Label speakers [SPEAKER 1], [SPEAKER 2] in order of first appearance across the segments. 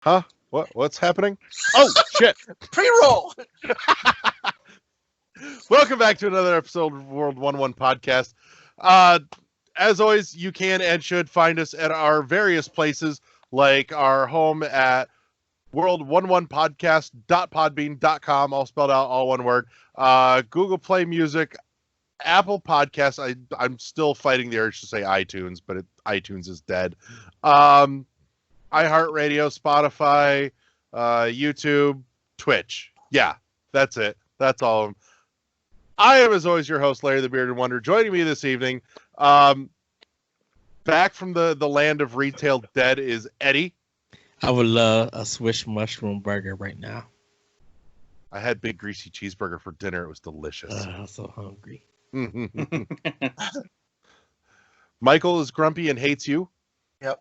[SPEAKER 1] Huh? What's happening? Oh, shit.
[SPEAKER 2] Pre-roll.
[SPEAKER 1] Welcome back to another episode of World 1-1 Podcast. As always, you can and should find us at our various places, like our home at world11podcast.podbean.com, all spelled out, all one word. Google Play Music, Apple Podcasts. I'm still fighting the urge to say iTunes, but iTunes is dead. iHeartRadio, Spotify, YouTube, Twitch. Yeah, that's it. That's all of them. I am, as always, your host, Larry the Bearded Wonder. Joining me this evening, back from the land of retail dead, is Eddie.
[SPEAKER 3] I would love a Swiss mushroom burger right now.
[SPEAKER 1] I had big greasy cheeseburger for dinner. It was delicious.
[SPEAKER 3] I'm so hungry.
[SPEAKER 1] Michael is grumpy and hates you.
[SPEAKER 2] Yep.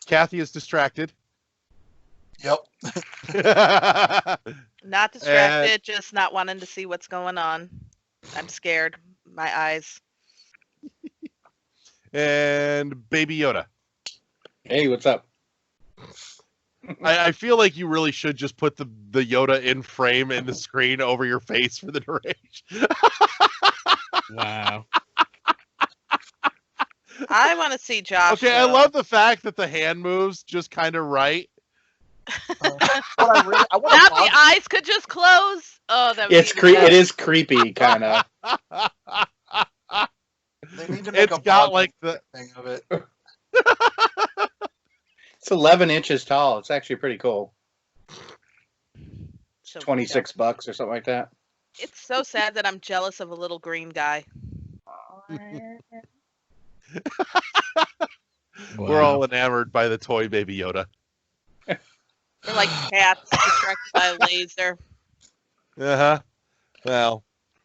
[SPEAKER 1] Kathy is distracted.
[SPEAKER 2] Yep.
[SPEAKER 4] Not distracted, just not wanting to see what's going on. I'm scared. My eyes.
[SPEAKER 1] And Baby Yoda.
[SPEAKER 5] Hey, what's up?
[SPEAKER 1] I feel like you really should just put the Yoda in frame in the screen over your face for the duration.
[SPEAKER 3] Wow.
[SPEAKER 4] I want to see Josh.
[SPEAKER 1] Okay, I love the fact that the hand moves just kind of right.
[SPEAKER 4] Not the eyes could just close. Oh, that.
[SPEAKER 5] It is creepy, kind of.
[SPEAKER 2] They need to make
[SPEAKER 1] It's got like the
[SPEAKER 2] thing of it.
[SPEAKER 5] It's 11 inches tall. It's actually pretty cool.
[SPEAKER 4] So
[SPEAKER 5] $26 or something like that.
[SPEAKER 4] It's so sad that I'm jealous of a little green guy.
[SPEAKER 1] We're all enamored by the toy Baby Yoda.
[SPEAKER 4] They're like cats distracted by a laser.
[SPEAKER 1] Uh-huh. Well,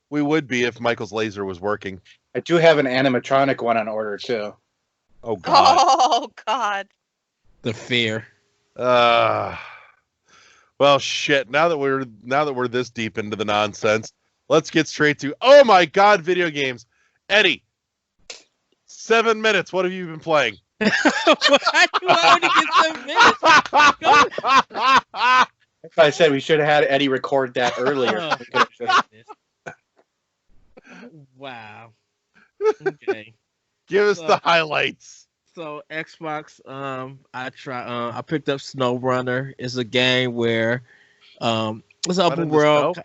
[SPEAKER 1] we would be if Michael's laser was working.
[SPEAKER 5] I do have an animatronic one on order, too.
[SPEAKER 1] Oh, God.
[SPEAKER 4] Oh, God.
[SPEAKER 3] The fear.
[SPEAKER 1] Well, shit. Now that we're this deep into the nonsense, let's get straight to, oh my God, video games. Eddie, 7 minutes. What have you been playing?
[SPEAKER 3] Why do I only get 7 minutes?
[SPEAKER 5] That's why I said we should have had Eddie record that earlier.
[SPEAKER 3] Wow. Okay.
[SPEAKER 1] Give us the highlights.
[SPEAKER 3] So Xbox, I picked up SnowRunner. It's a game where it's an open world,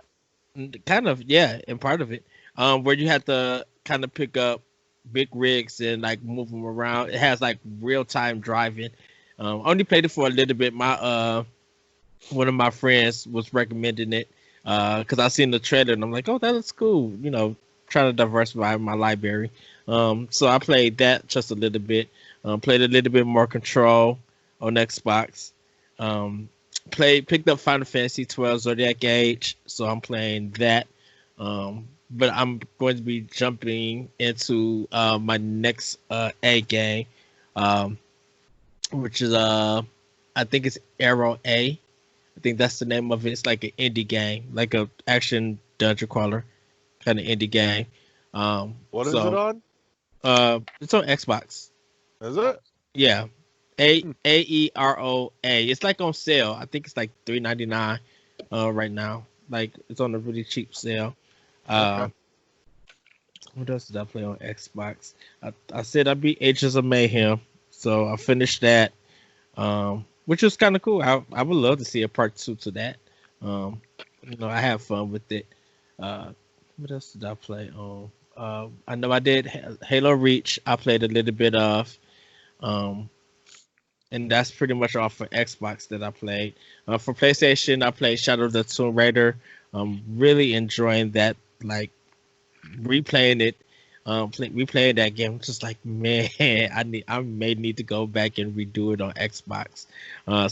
[SPEAKER 3] kind of, yeah, and part of it, where you have to kind of pick up big rigs and like move them around. It has like real time driving. Only played it for a little bit. My one of my friends was recommending it because I seen the trailer and I'm like, oh, that looks cool. You know, trying to diversify my library. So I played that just a little bit. Played a little bit more Control on Xbox. Picked up Final Fantasy 12 Zodiac Age, so I'm playing that. But I'm going to be jumping into my next A game, which is I think it's Arrow A. I think that's the name of it. It's like an indie game, like a action dungeon crawler kind of indie game.
[SPEAKER 1] What is it on?
[SPEAKER 3] It's on Xbox.
[SPEAKER 1] Is it?
[SPEAKER 3] Yeah. AEROA. It's like on sale. I think it's like $3.99 right now. Like it's on a really cheap sale. Okay. What else did I play on Xbox? I said I beat Agents of Mayhem, so I finished that, which was kind of cool. I would love to see a part 2 to that. You know, I have fun with it. What else did I play on? I know I did Halo Reach. I played a little bit of, and that's pretty much all for Xbox that I played. For PlayStation, I played Shadow of the Tomb Raider. I'm really enjoying that. Like replaying it, replaying that game. Just like, man, I may need to go back and redo it on Xbox,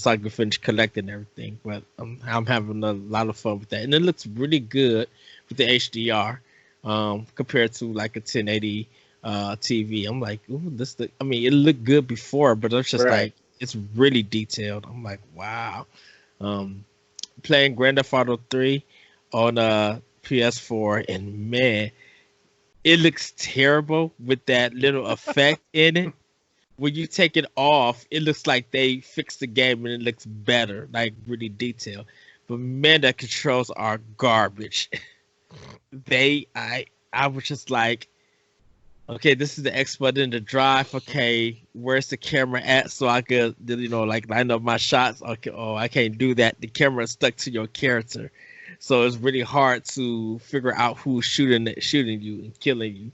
[SPEAKER 3] so I can finish collecting everything. But I'm having a lot of fun with that, and it looks really good with the HDR compared to like a 1080 TV. I'm like, ooh, I mean, it looked good before, but it's just like it's really detailed. I'm like, wow. Playing Grand Theft Auto 3 on PS4, and man, it looks terrible with that little effect in it. when you take it off, it looks like they fixed the game and it looks better, like really detailed. But man, the controls are garbage. I was just like, okay, this is the X button, the drive. Okay, where's the camera at so I could, like line up my shots? Okay, oh, I can't do that. The camera's stuck to your character, so it's really hard to figure out who's shooting you and killing you.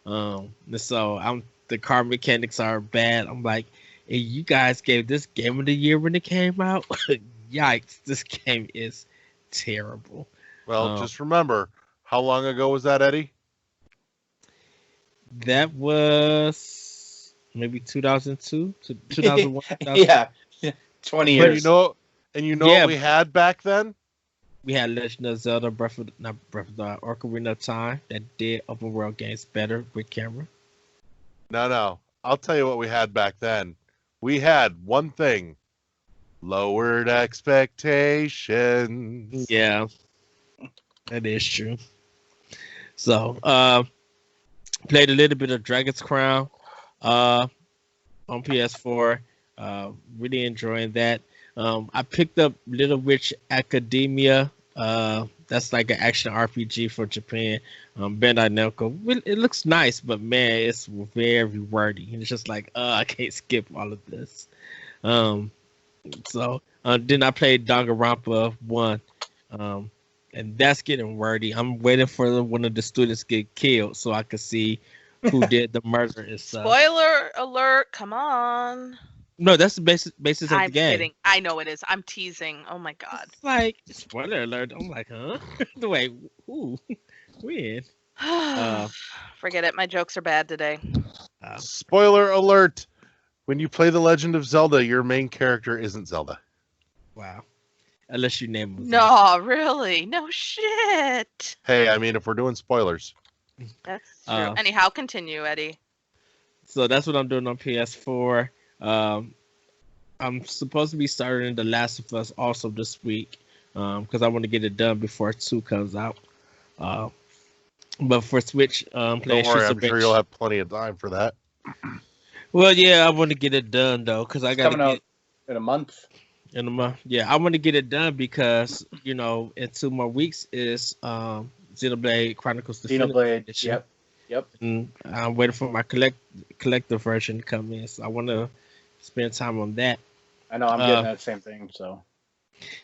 [SPEAKER 3] And so the car mechanics are bad. I'm like, hey, you guys gave this game of the year when it came out. Yikes, this game is terrible.
[SPEAKER 1] Well, just remember, how long ago was that, Eddie?
[SPEAKER 3] That was maybe 2002 to 2001.
[SPEAKER 5] Yeah, 20 years.
[SPEAKER 1] But you know what we had back then?
[SPEAKER 3] We had Legend of Zelda, Ocarina of Time that did open world games better with camera.
[SPEAKER 1] No. I'll tell you what we had back then. We had one thing. Lowered expectations.
[SPEAKER 3] Yeah. That is true. So, played a little bit of Dragon's Crown on PS4. Really enjoying that. I picked up Little Witch Academia. That's like an action RPG for Japan. Bandai Namco. It looks nice, but man, it's very wordy. And it's just like, I can't skip all of this. So then I played Danganronpa 1. And that's getting wordy. I'm waiting for one of the students to get killed so I can see who did the murder and stuff.
[SPEAKER 4] Spoiler alert! Come on.
[SPEAKER 3] No, that's the basis of the game.
[SPEAKER 4] I'm kidding. I know it is. I'm teasing. Oh my god.
[SPEAKER 3] It's like spoiler alert. I'm like, huh? Wait, who? When?
[SPEAKER 4] Forget it. My jokes are bad today.
[SPEAKER 1] Spoiler alert! When you play The Legend of Zelda, your main character isn't Zelda.
[SPEAKER 3] Wow. Unless you name him.
[SPEAKER 4] No, really? No shit.
[SPEAKER 1] Hey, I mean, if we're doing spoilers.
[SPEAKER 4] That's true. Anyhow, continue, Eddie.
[SPEAKER 3] So that's what I'm doing on PS4. I'm supposed to be starting The Last of Us also this week because I want to get it done before 2 comes out. But for Switch,
[SPEAKER 1] Don't worry, I'm sure you'll have plenty of time for that.
[SPEAKER 3] Well, yeah, I want to get it done though because I got
[SPEAKER 5] coming out in a month.
[SPEAKER 3] In a month, yeah, I want to get it done because in 2 more weeks is Xenoblade Chronicles
[SPEAKER 5] Xenoblade Edition. Yep.
[SPEAKER 3] And I'm waiting for my collector version to come in, so I want to spend time on that.
[SPEAKER 5] I know I'm getting that same thing. So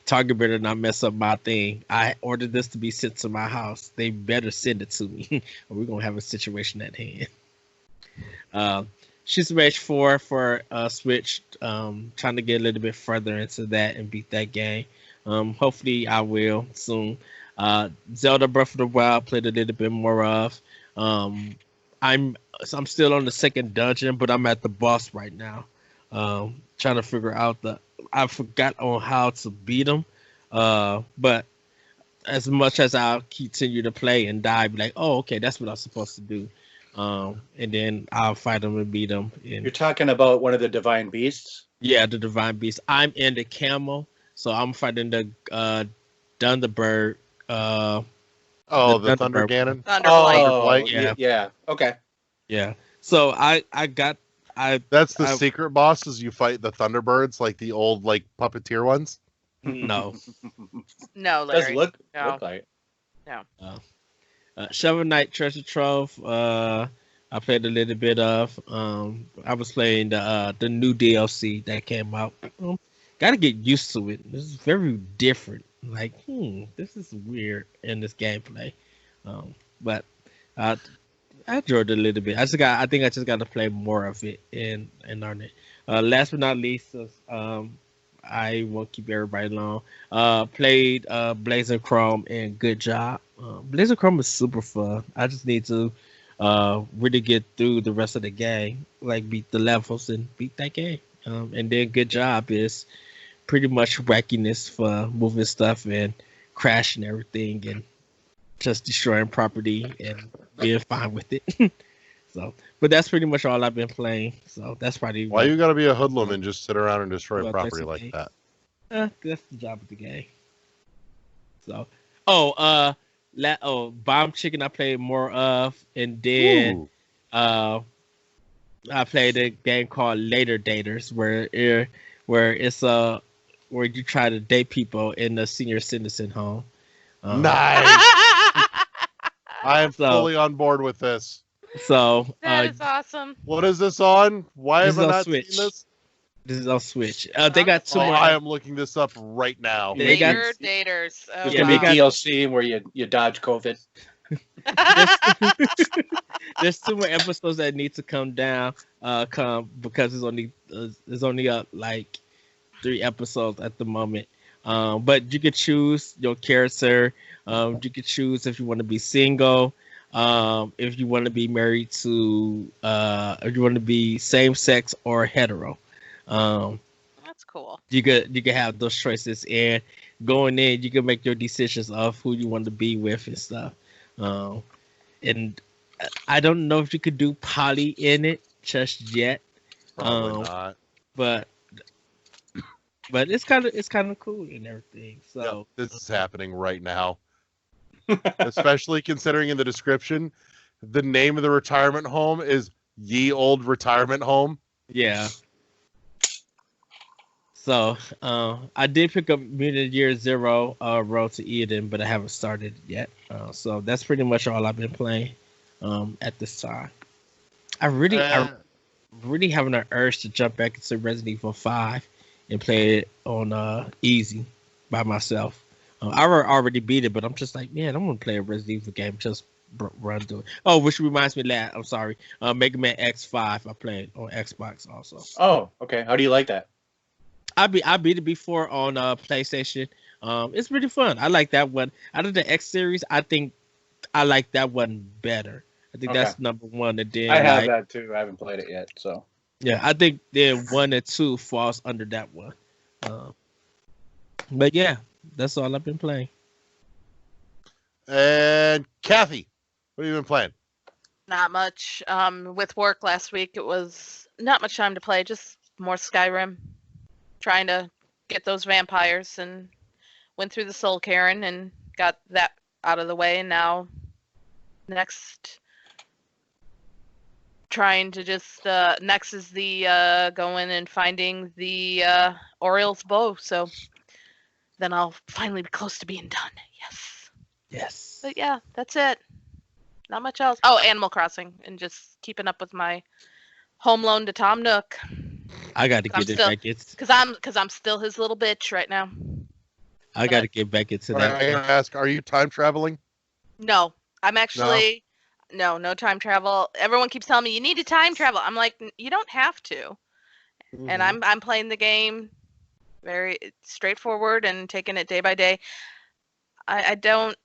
[SPEAKER 3] Target better not mess up my thing. I ordered this to be sent to my house. They better send it to me, or we're gonna have a situation at hand. She's Rage 4 for Switch. Trying to get a little bit further into that and beat that game. Hopefully I will soon. Zelda Breath of the Wild played a little bit more of. I'm still on the second dungeon, but I'm at the boss right now. Trying to figure out I forgot on how to beat him. But as much as I'll continue to play and die, be like, oh, okay, that's what I'm supposed to do. And then I'll fight him and beat him.
[SPEAKER 5] You're talking about one of the divine beasts?
[SPEAKER 3] Yeah, the divine beast. I'm in the camel, so I'm fighting the Thunderbird.
[SPEAKER 1] The Thunder Ganon?
[SPEAKER 4] Thunderblight.
[SPEAKER 5] Yeah. Okay.
[SPEAKER 3] Yeah. So
[SPEAKER 1] That's the secret boss is you fight the Thunderbirds, like the old puppeteer ones?
[SPEAKER 3] No.
[SPEAKER 4] No, Larry.
[SPEAKER 5] Does look like.
[SPEAKER 4] No.
[SPEAKER 3] Shovel Knight Treasure Trove. I played a little bit of. I was playing the new DLC that came out. Gotta get used to it. This is very different. Like, this is weird in this gameplay. But I enjoyed it a little bit. I think I just got to play more of it and learn it. Last but not least, I won't keep everybody long. Played Blazing Chrome and good job. Blazing Chrome is super fun. I just need to really get through the rest of the game, like beat the levels and beat that game. And then good job is pretty much wackiness for moving stuff and crashing everything and just destroying property and being fine with it. So, but that's pretty much all I've been playing. So that's probably
[SPEAKER 1] why you gotta be a hoodlum and just sit around and destroy property like that.
[SPEAKER 3] That's the job of the game. So, Bomb Chicken I played more of, and then I played a game called Later Daters, where you try to date people in a senior citizen home.
[SPEAKER 1] Nice. I am
[SPEAKER 3] So-
[SPEAKER 1] fully on board with this.
[SPEAKER 3] So
[SPEAKER 4] That is awesome.
[SPEAKER 1] What is this on? Why
[SPEAKER 3] This
[SPEAKER 1] have I
[SPEAKER 3] is on
[SPEAKER 1] not
[SPEAKER 3] Switch.
[SPEAKER 1] seen this?
[SPEAKER 3] this is on Switch. They got two
[SPEAKER 1] Oh,
[SPEAKER 3] more.
[SPEAKER 1] I am looking this up right now.
[SPEAKER 3] They got-
[SPEAKER 4] Later daters. Oh,
[SPEAKER 5] There's
[SPEAKER 3] Yeah,
[SPEAKER 5] gonna
[SPEAKER 3] they
[SPEAKER 5] be
[SPEAKER 3] got-
[SPEAKER 5] DLC where you dodge COVID.
[SPEAKER 3] There's two more episodes that need to come down. Come because it's only like 3 episodes at the moment. But you could choose your character. You could choose if you want to be single. If you want to be married to, if you want to be same sex or hetero.
[SPEAKER 4] That's cool.
[SPEAKER 3] You could have those choices, and going in, you can make your decisions of who you want to be with and stuff. And I don't know if you could do poly in it just yet,
[SPEAKER 1] Probably not.
[SPEAKER 3] but it's kind of cool and everything. So
[SPEAKER 1] This is happening right now. Especially considering in the description, the name of the retirement home is Ye Old Retirement Home.
[SPEAKER 3] yeah. So I did pick up Mutant Year Zero Road to Eden, but I haven't started it yet. So that's pretty much all I've been playing at this time. I really having an urge to jump back into Resident Evil 5 and play it on easy by myself. I already beat it, but I'm just like, man, I'm gonna play a Resident Evil game, just run through it. Oh, which reminds me, I'm sorry, Mega Man X5 I played on Xbox also.
[SPEAKER 5] Oh, okay. How do you like that?
[SPEAKER 3] I beat it before on PlayStation. It's pretty fun. I like that one. Out of the X series, I think I like that one better. I think that's number one. And then
[SPEAKER 5] I have that too. I haven't played it yet, so
[SPEAKER 3] yeah, I think then 1 and 2 falls under that one. But yeah, that's all I've been playing.
[SPEAKER 1] And Kathy, what have you been playing?
[SPEAKER 4] Not much. With work last week, it was not much time to play. Just more Skyrim. Trying to get those vampires, and went through the Soul Cairn and got that out of the way. And now, next, trying to just next is the going and finding the Oriel's bow. So then I'll finally be close to being done. Yes.
[SPEAKER 3] Yes.
[SPEAKER 4] But yeah, that's it. Not much else. Oh, Animal Crossing, and just keeping up with my home loan to Tom Nook.
[SPEAKER 3] I got to get it back.
[SPEAKER 4] Cause I'm still his little bitch right now.
[SPEAKER 3] I got to get back into
[SPEAKER 1] All
[SPEAKER 3] that.
[SPEAKER 1] right, I'm gonna ask, are you time traveling?
[SPEAKER 4] No, I'm actually no time travel. Everyone keeps telling me you need to time travel. I'm like, you don't have to. And I'm playing the game very straightforward and taking it day by day. I don't.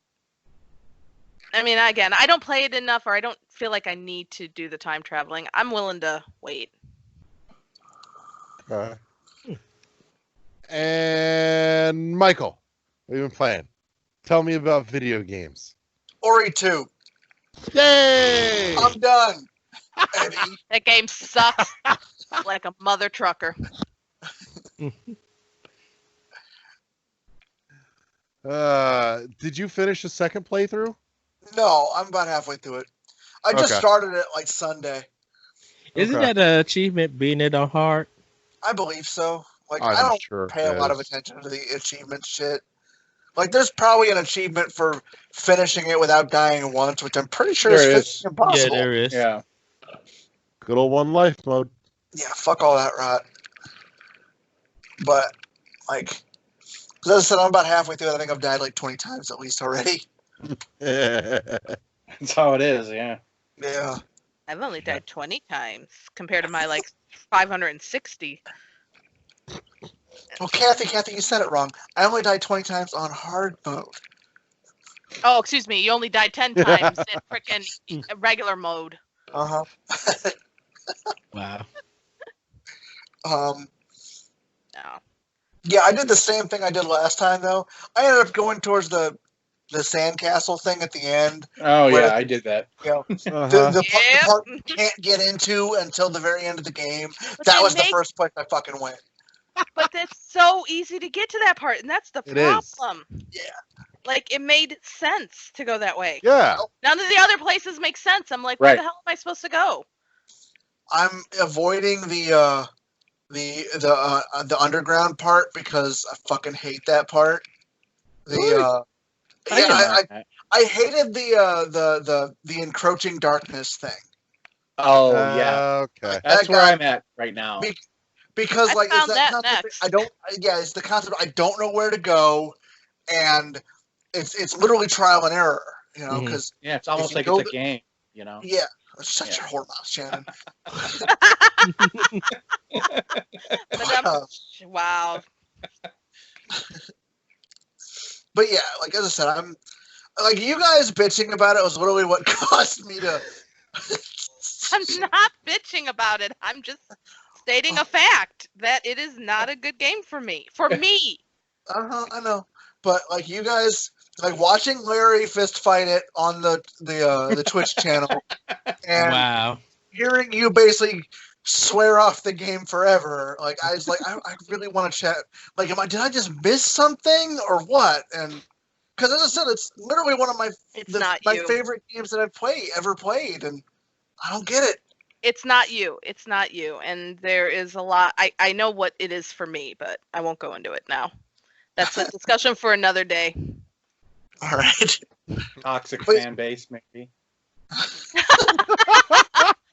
[SPEAKER 4] I mean, again, I don't play it enough, or I don't feel like I need to do the time traveling. I'm willing to wait.
[SPEAKER 1] Okay. And Michael, what have you been playing? Tell me about video games.
[SPEAKER 2] Ori 2.
[SPEAKER 1] Yay!
[SPEAKER 2] I'm done. Eddie.
[SPEAKER 4] That game sucks like a mother trucker.
[SPEAKER 1] Did you finish the second playthrough?
[SPEAKER 2] No, I'm about halfway through it. I just
[SPEAKER 1] Okay.
[SPEAKER 2] started it like Sunday.
[SPEAKER 3] Isn't
[SPEAKER 1] Okay.
[SPEAKER 3] that an achievement being it on hard?
[SPEAKER 2] I believe so. Like
[SPEAKER 1] I'm
[SPEAKER 2] I don't
[SPEAKER 1] sure
[SPEAKER 2] pay
[SPEAKER 1] it
[SPEAKER 2] a lot of
[SPEAKER 1] is.
[SPEAKER 2] attention to the achievement shit. Like there's probably an achievement for finishing it without dying once, which I'm pretty sure
[SPEAKER 5] There
[SPEAKER 2] is
[SPEAKER 5] is.
[SPEAKER 2] impossible.
[SPEAKER 3] Yeah, there is.
[SPEAKER 5] yeah.
[SPEAKER 1] Good old one life mode.
[SPEAKER 2] Yeah, fuck all that rot. But like, as I said, I'm about halfway through it. I think I've died like 20 times at least already.
[SPEAKER 5] That's how it is. Yeah.
[SPEAKER 2] Yeah.
[SPEAKER 4] I've only died 20 times compared to my like 560.
[SPEAKER 2] Well, Kathy, you said it wrong. I only died 20 times on hard mode.
[SPEAKER 4] Oh, excuse me. You only died 10 times in freaking regular mode.
[SPEAKER 2] Uh huh.
[SPEAKER 3] Wow.
[SPEAKER 4] No.
[SPEAKER 2] Yeah, I did the same thing I did last time though. I ended up going towards the sandcastle thing at the end.
[SPEAKER 5] Oh
[SPEAKER 2] Where-
[SPEAKER 5] yeah, I did that.
[SPEAKER 2] You know,
[SPEAKER 1] Uh-huh.
[SPEAKER 2] the
[SPEAKER 4] Yep.
[SPEAKER 2] part you can't get into until the very end of the game.
[SPEAKER 4] But
[SPEAKER 2] That
[SPEAKER 4] they
[SPEAKER 2] was the
[SPEAKER 4] make-
[SPEAKER 2] first place I fucking went.
[SPEAKER 4] But it's so easy to get to that part, and that's the
[SPEAKER 1] It is.
[SPEAKER 4] problem.
[SPEAKER 2] Yeah.
[SPEAKER 4] Like, it made sense to go that way.
[SPEAKER 1] Yeah.
[SPEAKER 4] None of the other places make sense. I'm like, where
[SPEAKER 5] Right.
[SPEAKER 4] the hell am I supposed to go?
[SPEAKER 2] I'm avoiding the underground part because I fucking hate that part. I hated the encroaching darkness thing.
[SPEAKER 5] Oh yeah,
[SPEAKER 1] Okay.
[SPEAKER 5] that's where I'm at right now.
[SPEAKER 2] Because
[SPEAKER 4] I
[SPEAKER 2] it's
[SPEAKER 4] found that
[SPEAKER 2] concept.
[SPEAKER 4] next.
[SPEAKER 2] It's the concept. I don't know where to go, and it's literally trial and error. You know, because
[SPEAKER 5] it's almost like it's a game. You know.
[SPEAKER 2] Yeah, shut your whore mouth, Shannon.
[SPEAKER 4] Wow.
[SPEAKER 2] But yeah, like as I said, I'm like you guys bitching about it was literally what caused me to.
[SPEAKER 4] I'm not bitching about it. I'm just stating a fact that it is not a good game for me. For me.
[SPEAKER 2] I know, but like you guys, like watching Larry fist fight it on the Twitch channel, and hearing you basically swear off the game forever. Like I was like, I really want to chat. Like, did I just miss something or what? And because as I said, it's literally one of my favorite games that I've ever played, and I don't get it.
[SPEAKER 4] It's not you. It's not you. And there is a lot. I know what it is for me, but I won't go into it now. That's a discussion for another day.
[SPEAKER 2] All right.
[SPEAKER 5] Toxic fan base, maybe.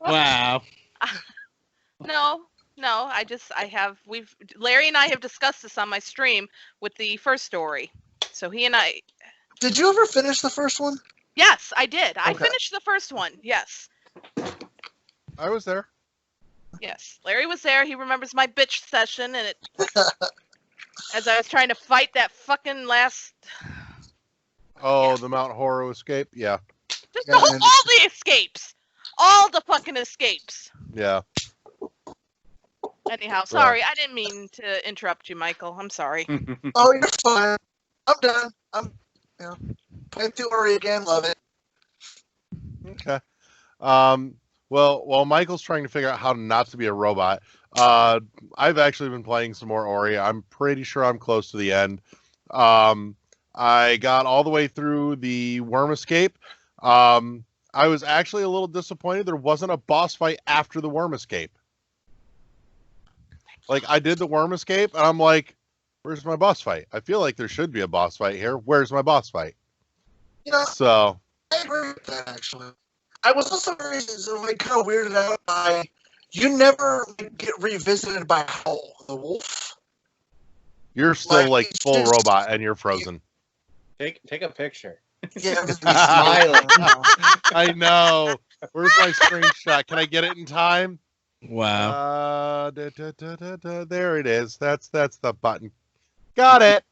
[SPEAKER 3] Wow.
[SPEAKER 4] No. Larry and I have discussed this on my stream with the first story. So he and I.
[SPEAKER 2] Did you ever finish the first one?
[SPEAKER 4] Yes, I did. I finished the first one. Yes.
[SPEAKER 1] I was there.
[SPEAKER 4] Yes. Larry was there. He remembers my bitch session, and it. As I was trying to fight that fucking last.
[SPEAKER 1] The Mount Horror escape? Yeah.
[SPEAKER 4] Just all the escapes. All the fucking escapes.
[SPEAKER 1] Yeah.
[SPEAKER 4] Anyhow, sorry. I didn't mean to interrupt you, Michael. I'm sorry.
[SPEAKER 2] Oh, you're fine. I'm done. I'm playing through Ori again. Love it.
[SPEAKER 1] Okay. Well, while Michael's trying to figure out how not to be a robot, I've actually been playing some more Ori. I'm pretty sure I'm close to the end. I got all the way through the worm escape. I was actually a little disappointed there wasn't a boss fight after the worm escape. Like, I did the worm escape, and I'm like, where's my boss fight? I feel like there should be a boss fight here. Where's my boss fight? So
[SPEAKER 2] I agree with that, actually. I was also very kind of weirded out by you never get revisited by Howl, the wolf.
[SPEAKER 1] You're still like full robot, and you're frozen.
[SPEAKER 5] Take a picture.
[SPEAKER 2] Yeah, I'm smiling.
[SPEAKER 1] I know. Where's my screenshot? Can I get it in time?
[SPEAKER 3] Wow.
[SPEAKER 1] There it is. That's the button. Got it.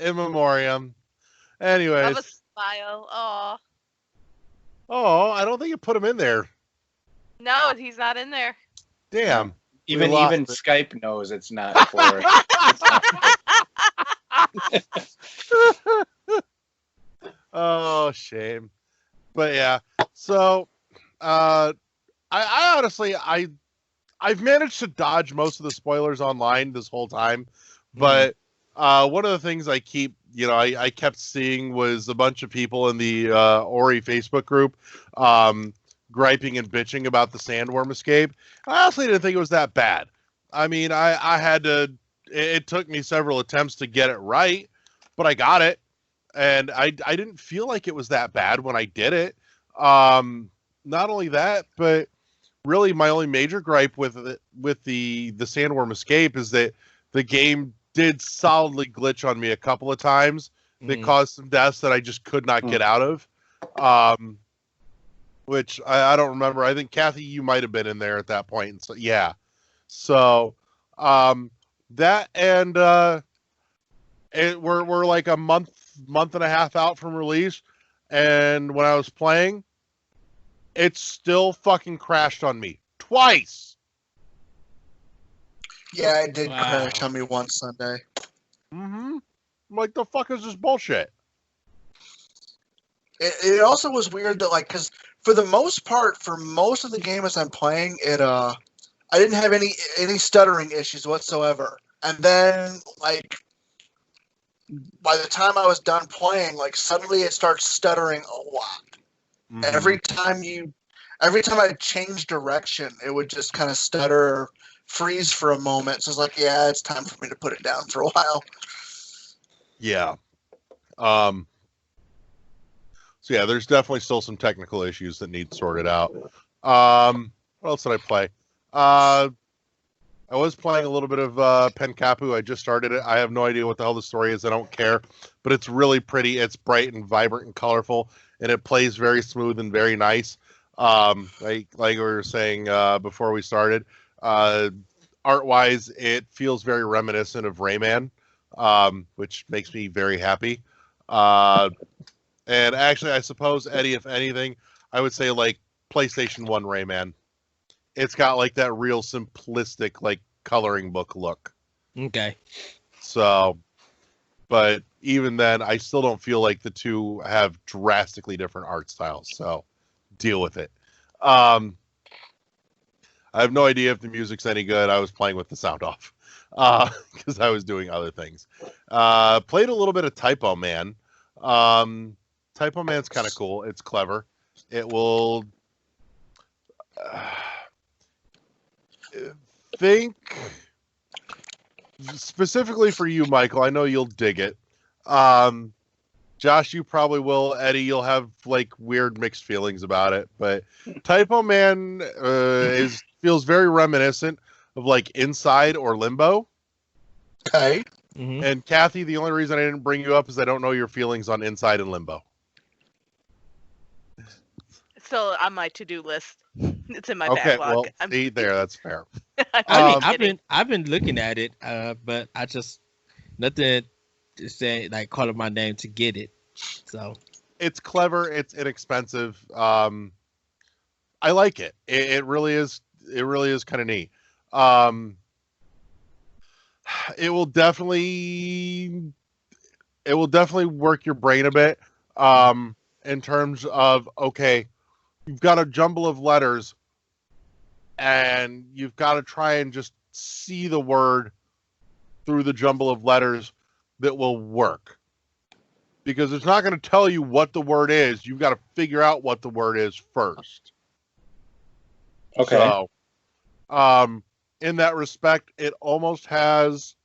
[SPEAKER 1] In memoriam. Anyways.
[SPEAKER 4] Have a smile.
[SPEAKER 1] Oh, I don't think you put him in there.
[SPEAKER 4] No, he's not in there.
[SPEAKER 1] Damn.
[SPEAKER 5] Even Skype knows it's not for.
[SPEAKER 1] Oh, shame. But yeah, so I honestly I've managed to dodge most of the spoilers online this whole time, but one of the things I keep I kept seeing was a bunch of people in the Ori Facebook group griping and bitching about the sandworm escape. I honestly didn't think it was that bad. I mean, I had to. It took me several attempts to get it right, but I got it. And I didn't feel like it was that bad when I did it. Not only that, but really my only major gripe with the sandworm escape is that the game did solidly glitch on me a couple of times that caused some deaths that I just could not get out of. Which I don't remember. I think Kathy, you might have been in there at that point. So yeah. So that and we're like a month and a half out from release, and when I was playing, it still fucking crashed on me twice.
[SPEAKER 2] Yeah, it did crash on me one Sunday.
[SPEAKER 1] I'm like, the fuck is this bullshit?
[SPEAKER 2] It also was weird that, like, because for the most part, for most of the game as I'm playing, I didn't have any stuttering issues whatsoever. And then, like, by the time I was done playing, like suddenly it starts stuttering a lot. Mm-hmm. Every time I changed direction, it would just kind of stutter or freeze for a moment. So it's like, yeah, it's time for me to put it down for a while.
[SPEAKER 1] Yeah. So yeah, there's definitely still some technical issues that need sorted out. What else did I play? I was playing a little bit of Penkapu. I just started it. I have no idea what the hell the story is. I don't care, but it's really pretty. It's bright and vibrant and colorful, and it plays very smooth and very nice. Like we were saying before we started, art-wise, it feels very reminiscent of Rayman, which makes me very happy. And actually, I suppose, Eddie, if anything, I would say like PlayStation 1 Rayman. It's got like that real simplistic like coloring book look.
[SPEAKER 3] Okay.
[SPEAKER 1] So, but even then, I still don't feel like the two have drastically different art styles. So, deal with it. I have no idea if the music's any good. I was playing with the sound off because I was doing other things. Played a little bit of Typo Man. Typo Man's kind of cool. It's clever. It will think specifically for you, Michael. I know you'll dig it. Josh, you probably will. Eddie, you'll have like weird mixed feelings about it. But Typo Man feels very reminiscent of like Inside or Limbo.
[SPEAKER 2] Okay.
[SPEAKER 1] Mm-hmm. And Kathy, the only reason I didn't bring you up is I don't know your feelings on Inside and Limbo.
[SPEAKER 4] Still on my to-do list. It's in my backlog.
[SPEAKER 1] Well, see there, that's fair.
[SPEAKER 3] I've been looking at it, but I just nothing to say like calling my name to get it. So
[SPEAKER 1] it's clever. It's inexpensive. I like it. It really is. It really is kind of neat. It will definitely work your brain a bit. In terms of, okay, you've got a jumble of letters and you've got to try and just see the word through the jumble of letters that will work. Because it's not going to tell you what the word is. You've got to figure out what the word is first.
[SPEAKER 5] Okay.
[SPEAKER 1] So, in that respect, it almost has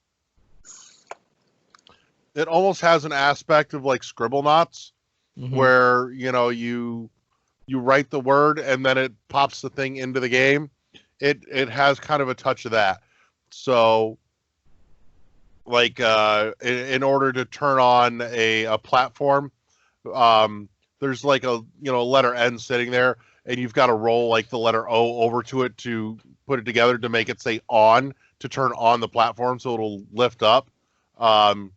[SPEAKER 1] an aspect of like Scribblenauts, mm-hmm. where, you know, you write the word and then it pops the thing into the game. It has kind of a touch of that. So, like, in order to turn on a platform, there's like a letter N sitting there, and you've got to roll like the letter O over to it to put it together to make it say on, to turn on the platform so it'll lift up. Or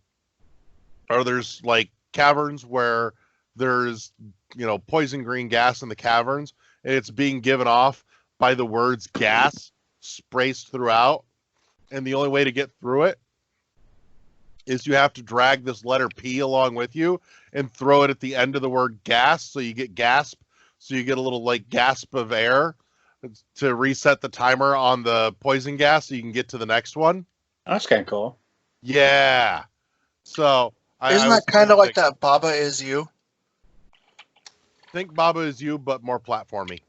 [SPEAKER 1] there's like caverns where there's poison green gas in the caverns, and it's being given off by the words gas spaced throughout, and the only way to get through it is you have to drag this letter P along with you and throw it at the end of the word gas, so you get gasp, so you get a little like gasp of air to reset the timer on the poison gas so you can get to the next one.
[SPEAKER 5] That's kind of cool.
[SPEAKER 1] Yeah. So
[SPEAKER 2] isn't that kind of like that Baba Is You?
[SPEAKER 1] Think Baba Is You, but more platformy.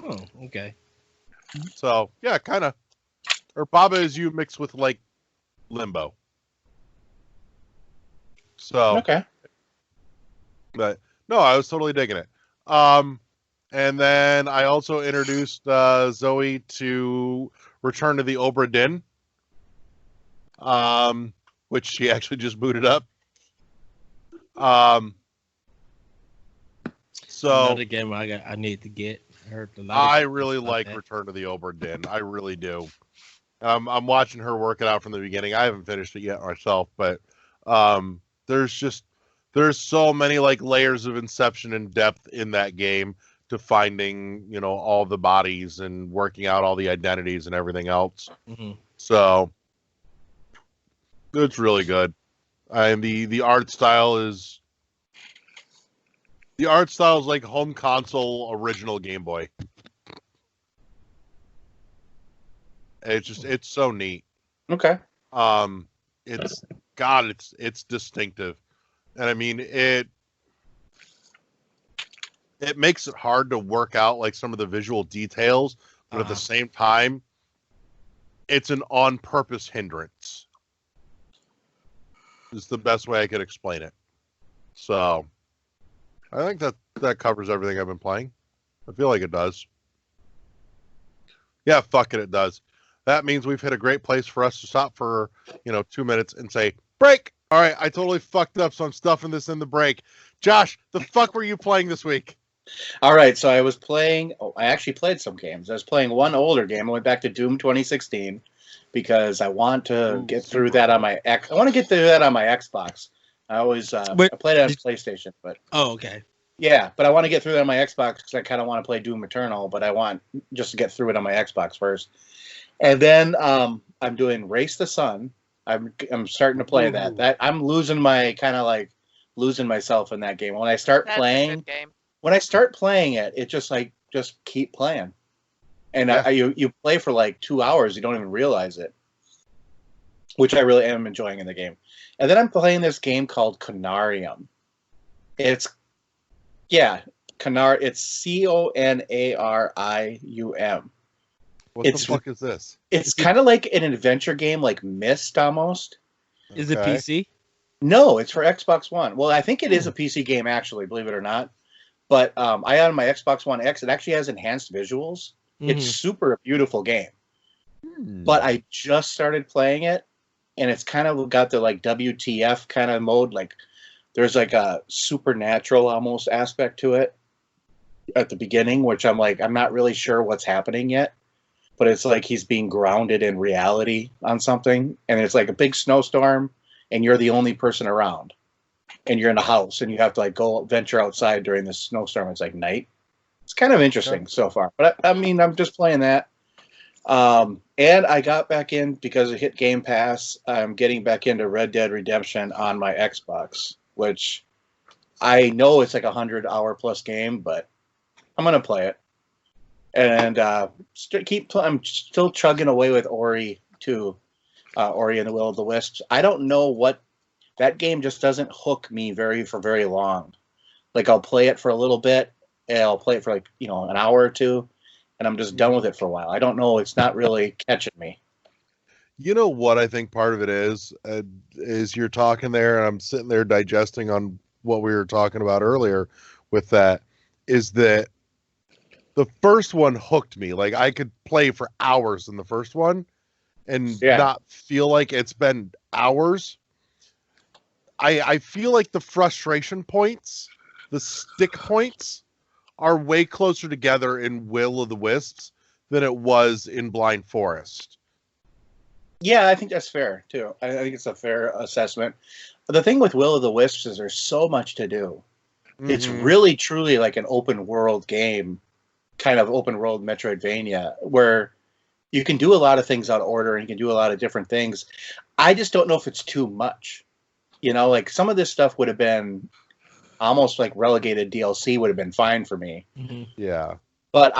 [SPEAKER 3] Oh, okay.
[SPEAKER 1] So yeah, kind of, or Baba Is You mixed with like Limbo. So
[SPEAKER 5] okay.
[SPEAKER 1] But no, I was totally digging it. And then I also introduced Zoe to Return to the Obra Dinn, which she actually just booted up. So
[SPEAKER 3] another game I need to get.
[SPEAKER 1] I really like Return to the Obra Dinn. I really do. I'm watching her work it out from the beginning. I haven't finished it yet myself, but there's so many like layers of inception and depth in that game to finding, all the bodies and working out all the identities and everything else.
[SPEAKER 3] Mm-hmm.
[SPEAKER 1] So it's really good. And the art style is like home console original Game Boy. It's so neat.
[SPEAKER 5] Okay.
[SPEAKER 1] It's God, it's distinctive. And I mean, it makes it hard to work out like some of the visual details, but at the same time, it's an on-purpose hindrance. Is the best way I could explain it. So, I think that covers everything I've been playing. I feel like it does. Yeah, fuck it does. That means we've hit a great place for us to stop for, 2 minutes and say, break! All right, I totally fucked up, so I'm stuffing this in the break. Josh, the fuck were you playing this week?
[SPEAKER 5] All right, so I actually played some games. I was playing one older game. I went back to Doom 2016 because I want to get through that on my I want to get through that on my Xbox. I always I played it on PlayStation, but
[SPEAKER 3] okay.
[SPEAKER 5] Yeah, but I want to get through that on my Xbox because I kind of want to play Doom Eternal, but I want just to get through it on my Xbox first. And then I'm doing Race the Sun. I'm starting to play that. That I'm losing myself in that game. When I start playing it, it just keep playing. And you play for like 2 hours, you don't even realize it, which I really am enjoying in the game. And then I'm playing this game called Conarium. It's Conarium. It's Conarium.
[SPEAKER 1] What the fuck is this?
[SPEAKER 5] It's kind of like an adventure game, like Myst almost.
[SPEAKER 3] Is it PC?
[SPEAKER 5] No, it's for Xbox One. Well, I think it is a PC game, actually, believe it or not. But I had my Xbox One X. It actually has enhanced visuals. Mm-hmm. It's super beautiful game. But I just started playing it, and it's kind of got the like WTF kind of mode. Like there's like a supernatural almost aspect to it at the beginning, which I'm not really sure what's happening yet. But it's like he's being grounded in reality on something, and it's like a big snowstorm, and you're the only person around, and you're in a house, and you have to like go venture outside during this snowstorm. It's like night. It's kind of interesting so far, but I mean, I'm just playing that. And I got back in because it hit Game Pass. I'm getting back into Red Dead Redemption on my Xbox, which I know it's like 100-hour plus game, but I'm gonna play it. And I'm still chugging away with Ori too, Ori and the Will of the Wisps. I don't know what that game just doesn't hook me for very long. Like I'll play it for a little bit, and I'll play it for like an hour or two, and I'm just done with it for a while. I don't know. It's not really catching me.
[SPEAKER 1] You know what I think part of it is you're talking there, and I'm sitting there digesting on what we were talking about earlier with that, is that the first one hooked me. Like I could play for hours in the first one and not feel like it's been hours. I feel like the frustration points, the stick points, are way closer together in Will of the Wisps than it was in Blind Forest.
[SPEAKER 5] Yeah, I think that's fair too. I think it's a fair assessment. The thing with Will of the Wisps is there's so much to do. Mm-hmm. It's really truly like an open world game, kind of open world Metroidvania, where you can do a lot of things out of order and you can do a lot of different things. I just don't know if it's too much. Like some of this stuff would have been almost like relegated DLC would have been fine for me.
[SPEAKER 3] Mm-hmm.
[SPEAKER 1] Yeah.
[SPEAKER 5] But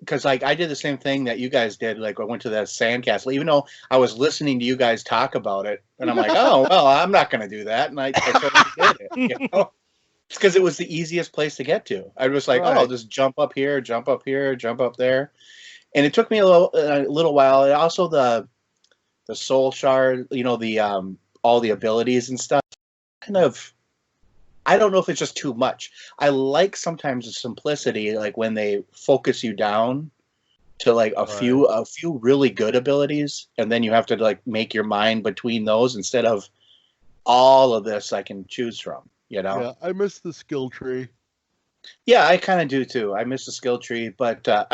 [SPEAKER 5] because I did the same thing that you guys did. Like I went to that sandcastle, even though I was listening to you guys talk about it, and I'm like, oh well, I'm not going to do that, and I totally did it. It's because it was the easiest place to get to. I was like, I'll just jump up here, jump up here, jump up there, and it took me a little while. And also the soul shard, all the abilities and stuff. Kind of, I don't know if it's just too much. I like sometimes the simplicity, like when they focus you down to like a few really good abilities, and then you have to like make your mind between those instead of all of this I can choose from.
[SPEAKER 1] Yeah, I miss the skill tree.
[SPEAKER 5] Yeah, I kind of do too. I miss the skill tree, but I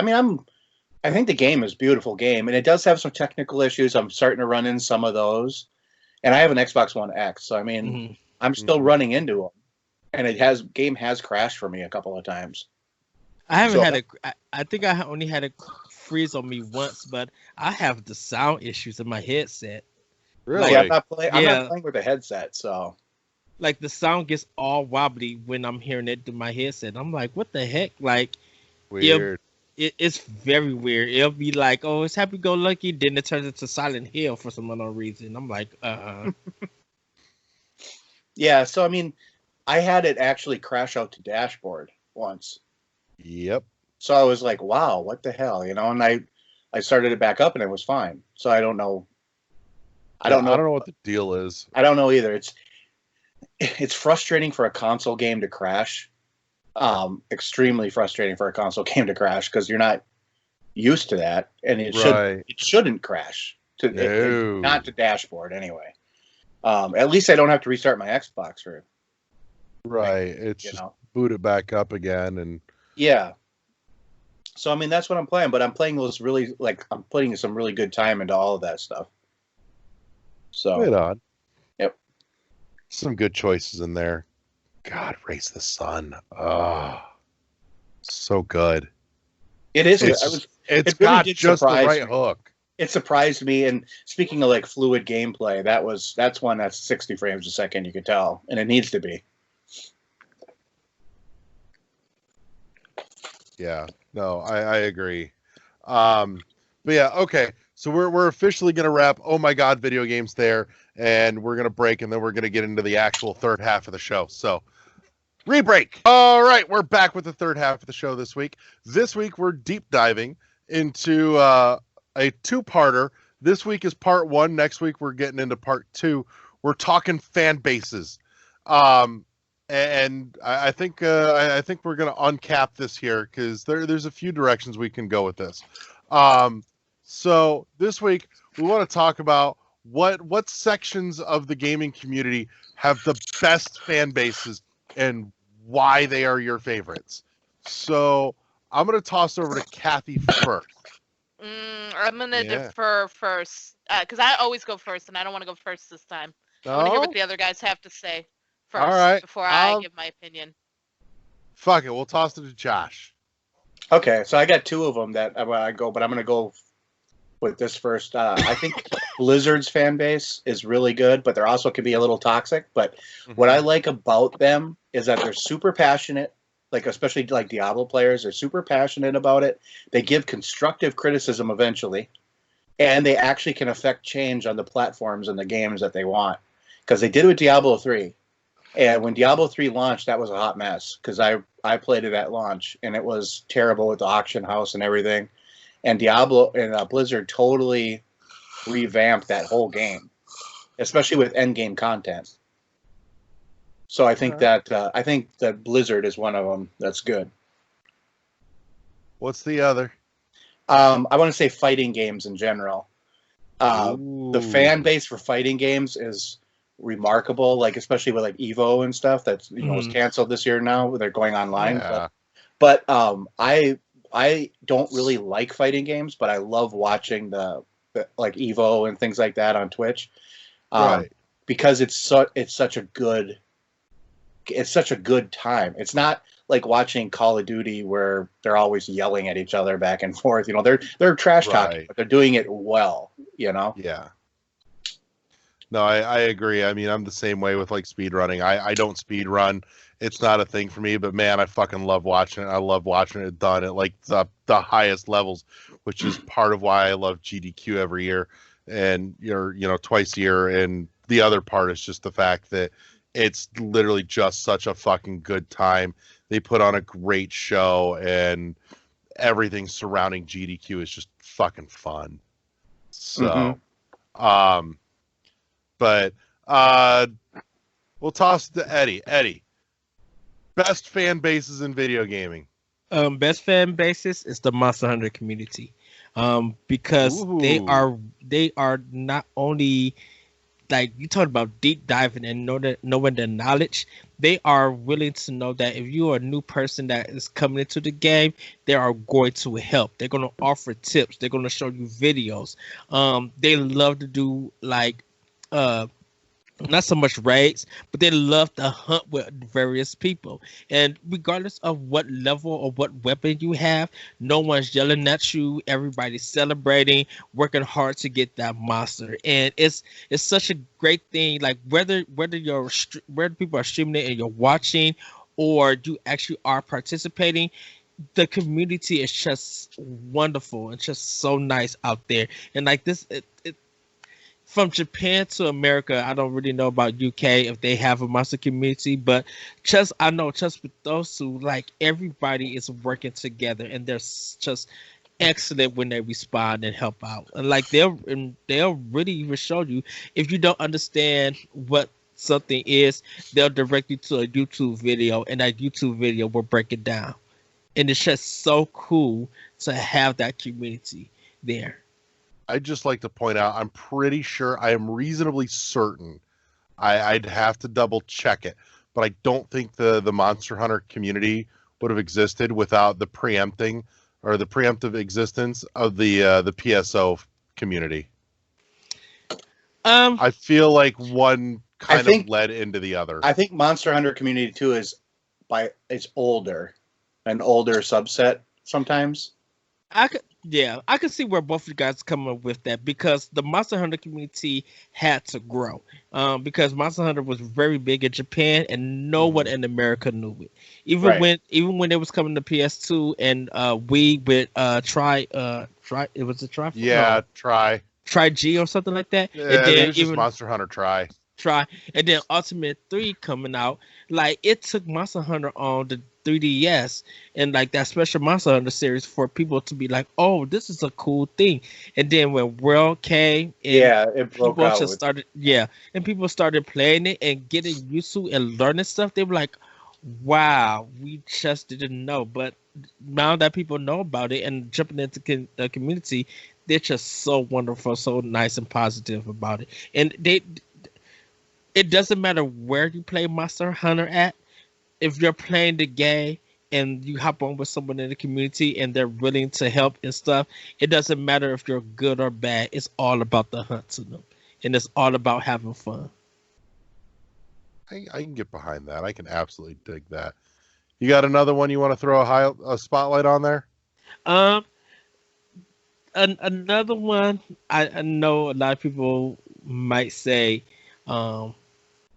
[SPEAKER 5] think the game is a beautiful game, and it does have some technical issues. I'm starting to run in some of those, and I have an Xbox One X, so I'm still running into them. And game has crashed for me a couple of times.
[SPEAKER 3] I haven't I think I only had a freeze on me once, but I have the sound issues in my headset.
[SPEAKER 1] Really?
[SPEAKER 5] I'm not playing with a headset, so
[SPEAKER 3] like the sound gets all wobbly when I'm hearing it through my headset. I'm like, what the heck? Like,
[SPEAKER 1] weird.
[SPEAKER 3] It's very weird. It'll be like, oh, it's happy go lucky, then it turns into Silent Hill for some unknown reason. I'm like,
[SPEAKER 5] Yeah, so I mean, I had it actually crash out to dashboard once.
[SPEAKER 1] Yep.
[SPEAKER 5] So I was like, wow, what the hell, you know? And I started it back up and it was fine. So I don't know. I don't know
[SPEAKER 1] what the deal is.
[SPEAKER 5] I don't know either. It's frustrating for a console game to crash. Extremely frustrating for a console game to crash because you're not used to that, and it shouldn't crash not to dashboard anyway. At least I don't have to restart my Xbox for
[SPEAKER 1] It's just boot it back up again, and
[SPEAKER 5] yeah. So I mean that's what I'm playing, but I'm playing those really I'm putting some really good time into all of that stuff. So
[SPEAKER 1] right on.
[SPEAKER 5] Yep.
[SPEAKER 1] Some good choices in there. God, Raise the Sun. Oh, so good.
[SPEAKER 5] It is.
[SPEAKER 1] It's got just the right hook.
[SPEAKER 5] It surprised me. And speaking of like fluid gameplay, that's one that's 60 frames a second. You could tell, and it needs to be.
[SPEAKER 1] Yeah. No, I agree. But yeah, okay. So we're officially gonna wrap Oh My God video games there, and we're gonna break, and then we're gonna get into the actual third half of the show. So re-break. All right, we're back with the third half of the show this week. This week we're deep diving into a two-parter. This week is part 1. Next week we're getting into part 2. We're talking fan bases. And I think we're gonna uncap this here because there's a few directions we can go with this. So this week we want to talk about what sections of the gaming community have the best fan bases and why they are your favorites. So I'm going to toss over to Kathy first.
[SPEAKER 4] I'm going to defer first because I always go first, and I don't want to go first this time. I want to hear what the other guys have to say first before I give my opinion.
[SPEAKER 1] Fuck it. We'll toss it to Josh.
[SPEAKER 5] Okay, so I got 2 of them that I go, but I'm going to go with this first. I think Blizzard's fan base is really good, but there also can be a little toxic. But what I like about them is that they're super passionate, like especially like Diablo players are super passionate about it. They give constructive criticism eventually, and they actually can affect change on the platforms and the games that they want. Because they did it with Diablo 3. And when Diablo 3 launched, that was a hot mess because I played it at launch, and it was terrible with the auction house and everything. And Diablo and Blizzard totally revamped that whole game, especially with end game content. So I think that Blizzard is one of them that's good.
[SPEAKER 1] What's the other?
[SPEAKER 5] I want to say fighting games in general. The fan base for fighting games is remarkable, like especially with like Evo and stuff that's was canceled this year now. They're going online, but I don't really like fighting games, but I love watching the like Evo and things like that on Twitch, because it's such a good time. It's not like watching Call of Duty where they're always yelling at each other back and forth. They're trash talking, but they're doing it well.
[SPEAKER 1] Yeah. No, I agree. I mean, I'm the same way with like speed running. I don't speed run. It's not a thing for me, but man, I fucking love watching it. I love watching it done at like the highest levels, which is part of why I love GDQ every year and twice a year. And the other part is just the fact that it's literally just such a fucking good time. They put on a great show and everything surrounding GDQ is just fucking fun. So, but we'll toss it to Eddie. Eddie, best fan bases in video gaming.
[SPEAKER 3] Best fan bases is the Monster Hunter community, because they are not only like you talked about deep diving and knowing the knowledge. They are willing to know that if you are a new person that is coming into the game, they are going to help. They're going to offer tips. They're going to show you videos. They love to do like not so much raids, but they love to hunt with various people. And regardless of what level or what weapon you have, no one's yelling at you. Everybody's celebrating, working hard to get that monster. And it's such a great thing. Like whether people are streaming it and you're watching, or you actually are participating, the community is just wonderful and just so nice out there. And like this, from Japan to America, I don't really know about UK if they have a monster community, but I know just with those two, like everybody is working together and they're just excellent when they respond and help out. And like they'll really even show you if you don't understand what something is, they'll direct you to a YouTube video and that YouTube video will break it down. And it's just so cool to have that community there.
[SPEAKER 1] I'd just like to point out, I'm pretty sure, I am reasonably certain, I'd have to double check it, but I don't think the Monster Hunter community would have existed without the preemptive existence of the PSO community. I feel like one kind of led into the other.
[SPEAKER 5] I think Monster Hunter community too is older, an older subset sometimes.
[SPEAKER 3] I could see where both of you guys come up with that because the Monster Hunter community had to grow. Because Monster Hunter was very big in Japan and no one in America knew it. Even when it was coming to PS2 and we with Try it was a Try.
[SPEAKER 1] Yeah, Try
[SPEAKER 3] G or something like that.
[SPEAKER 1] Yeah, and then even Monster Hunter Try,
[SPEAKER 3] and then Ultimate 3 coming out. Like it took Monster Hunter on the 3DS and like that special Monster Hunter series for people to be like, oh, this is a cool thing. And then when World came,
[SPEAKER 5] it broke out.
[SPEAKER 3] And people started playing it and getting used to and learning stuff. They were like, wow, we just didn't know. But now that people know about it and jumping into the community, they're just so wonderful, so nice and positive about it. And it doesn't matter where you play Monster Hunter at. If you're playing the game and you hop on with someone in the community and they're willing to help and stuff, it doesn't matter if you're good or bad. It's all about the hunt to them. And it's all about having fun.
[SPEAKER 1] I can get behind that. I can absolutely dig that. You got another one you want to throw a spotlight on there?
[SPEAKER 3] Another one, I know a lot of people might say,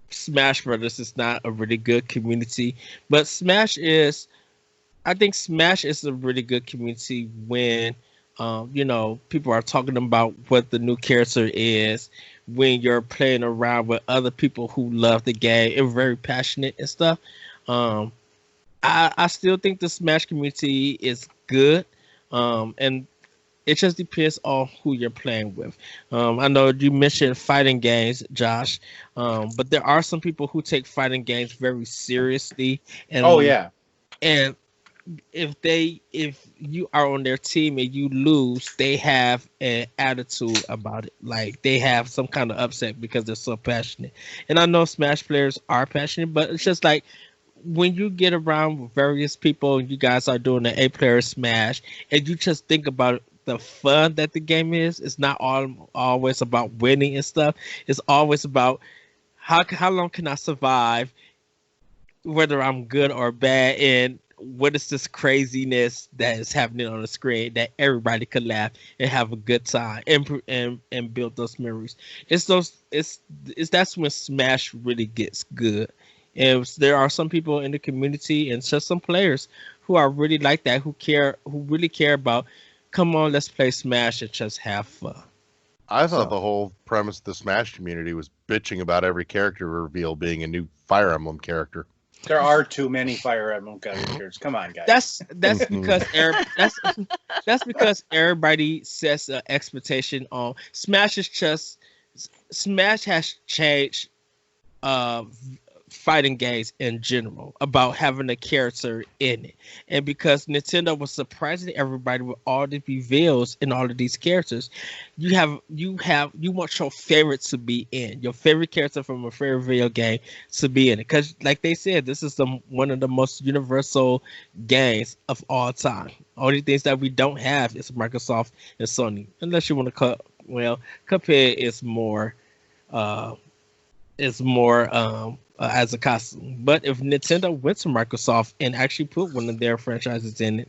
[SPEAKER 3] Smash Brothers is not a really good community, but I think Smash is a really good community when, people are talking about what the new character is, when you're playing around with other people who love the game and very passionate and stuff. I still think the Smash community is good, and it just depends on who you're playing with. I know you mentioned fighting games, Josh, but there are some people who take fighting games very seriously. And and if you are on their team and you lose, they have an attitude about it. Like they have some kind of upset because they're so passionate. And I know Smash players are passionate, but it's just like when you get around with various people and you guys are doing an 8-player Smash and you just think about the fun that the game is, it's not always about winning and stuff. It's always about how long can I survive, whether I'm good or bad, and what is this craziness that is happening on the screen that everybody could laugh and have a good time and build those memories. That's when Smash really gets good. And there are some people in the community and just some players who are really like that, who really care about, come on, let's play Smash and just have fun.
[SPEAKER 1] I thought the whole premise of the Smash community was bitching about every character reveal being a new Fire Emblem character.
[SPEAKER 5] There are too many Fire Emblem characters. Come on, guys.
[SPEAKER 3] That's because everybody sets an expectation on Smash. Smash has changed fighting games in general about having a character in it, and because Nintendo was surprising everybody with all the reveals and all of these characters, you want your favorite to be in, your favorite character from a favorite video game to be in it, because like they said, this is one of the most universal games of all time. Only things that we don't have is Microsoft and Sony, unless you want to Cuphead is more as a costume. But if Nintendo went to Microsoft and actually put one of their franchises in it,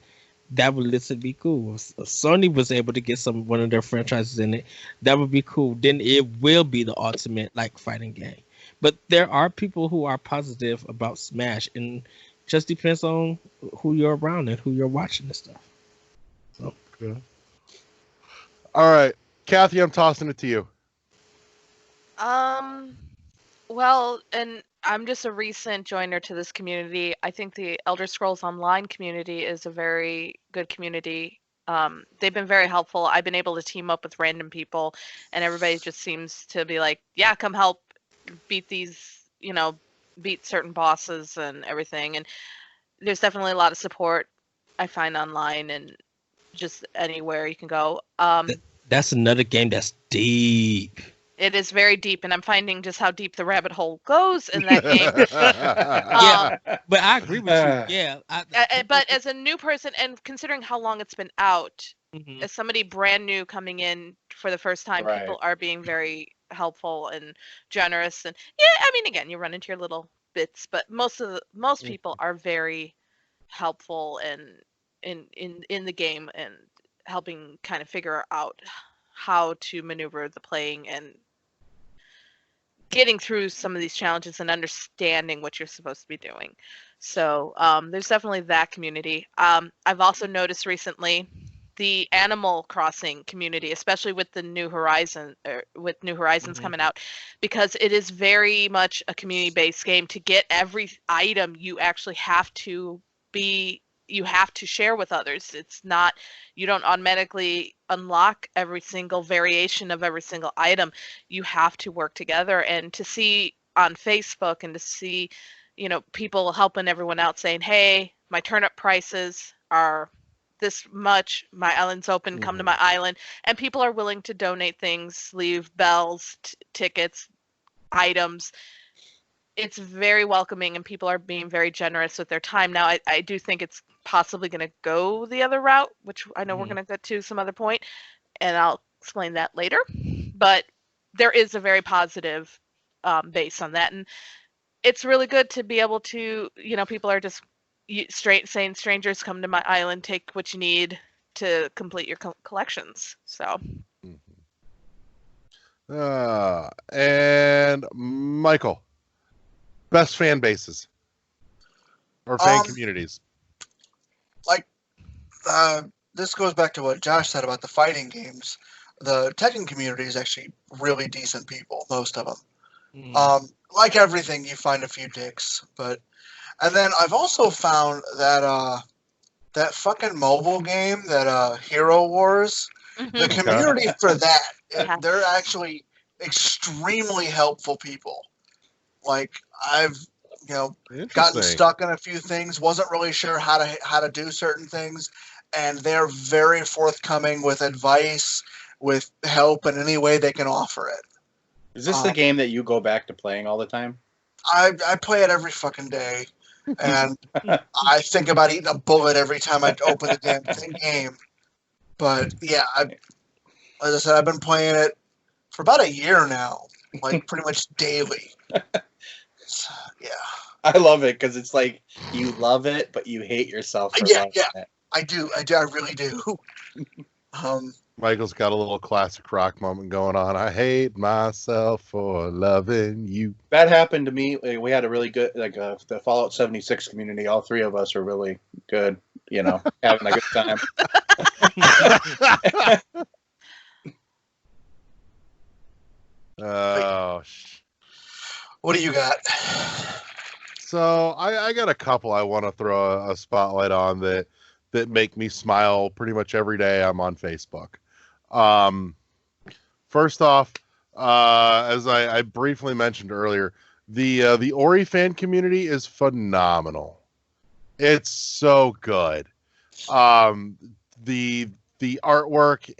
[SPEAKER 3] that would literally be cool. If Sony was able to get one of their franchises in it, that would be cool. Then it will be the ultimate fighting game. But there are people who are positive about Smash, and just depends on who you're around and who you're watching and stuff. So.
[SPEAKER 1] Okay. All right, Kathy, I'm tossing it to you.
[SPEAKER 4] Well, and I'm just a recent joiner to this community. I think the Elder Scrolls Online community is a very good community. They've been very helpful. I've been able to team up with random people, and everybody just seems to be like, "Yeah, come help beat these, beat certain bosses and everything." And there's definitely a lot of support I find online and just anywhere you can go.
[SPEAKER 3] That's another game that's deep.
[SPEAKER 4] It is very deep, and I'm finding just how deep the rabbit hole goes in that game.
[SPEAKER 3] Yeah, but I agree with you. Yeah,
[SPEAKER 4] but as a new person, and considering how long it's been out,
[SPEAKER 3] Mhm.
[SPEAKER 4] as somebody brand new coming in for the first time,
[SPEAKER 5] Right.
[SPEAKER 4] people are being very helpful and generous. And yeah, I mean, again, you run into your little bits, but most people are very helpful and in the game and helping kind of figure out how to maneuver the playing and getting through some of these challenges and understanding what you're supposed to be doing. So there's definitely that community. I've also noticed recently the Animal Crossing community, especially with the New Horizons coming out, because it is very much a community-based game. To get every item, you actually have to share with others. It's not, you don't automatically unlock every single variation of every single item. You have to work together, and to see on Facebook and to see, people helping everyone out saying, "Hey, my turnip prices are this much. My island's open. Come to my island." And people are willing to donate things, leave bells, tickets, items. It's very welcoming, and people are being very generous with their time. Now, I do think it's possibly going to go the other route, which I know we're going to get to some other point, and I'll explain that later. But there is a very positive base on that, and it's really good to be able to, people are just saying, "Strangers, come to my island, take what you need to complete your collections." So.
[SPEAKER 1] And Michael, best fan bases or fan communities.
[SPEAKER 2] Like, this goes back to what Josh said about the fighting games. The Tekken community is actually really decent people, most of them. Like everything, you find a few dicks, and then I've also found that that fucking mobile game, that Hero Wars, the community for that, they're actually extremely helpful people. Like, I've gotten stuck in a few things, wasn't really sure how to do certain things, and they're very forthcoming with advice, with help in any way they can offer it.
[SPEAKER 5] Is this the game that you go back to playing all the time?
[SPEAKER 2] I play it every fucking day, and I think about eating a bullet every time I open the damn game. But yeah, as I said, I've been playing it for about a year now, like pretty much daily. Yeah.
[SPEAKER 5] I love it because it's like you love it, but you hate yourself for loving it.
[SPEAKER 2] I do. I really do.
[SPEAKER 1] Michael's got a little classic rock moment going on. I hate myself for loving you.
[SPEAKER 5] That happened to me. We had a really good, the Fallout 76 community. All three of us are really good, having a good time.
[SPEAKER 2] What do you got?
[SPEAKER 1] So I got a couple I want to throw a spotlight on that make me smile pretty much every day I'm on Facebook. First off, as I briefly mentioned earlier, the Ori fan community is phenomenal. It's so good. The artwork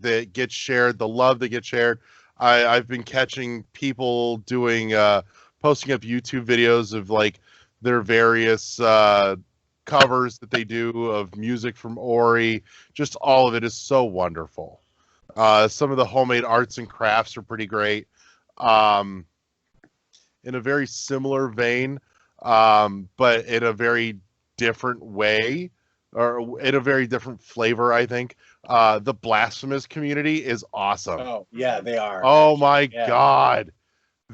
[SPEAKER 1] that gets shared, the love that gets shared. I've been catching people doing posting up YouTube videos of like their various covers that they do of music from Ori. Just all of it is so wonderful. Some of the homemade arts and crafts are pretty great. In a very similar vein, but in a very different way, or in a very different flavor, I think. The Blasphemous community is awesome.
[SPEAKER 5] Oh, yeah, they are.
[SPEAKER 1] Oh, my God.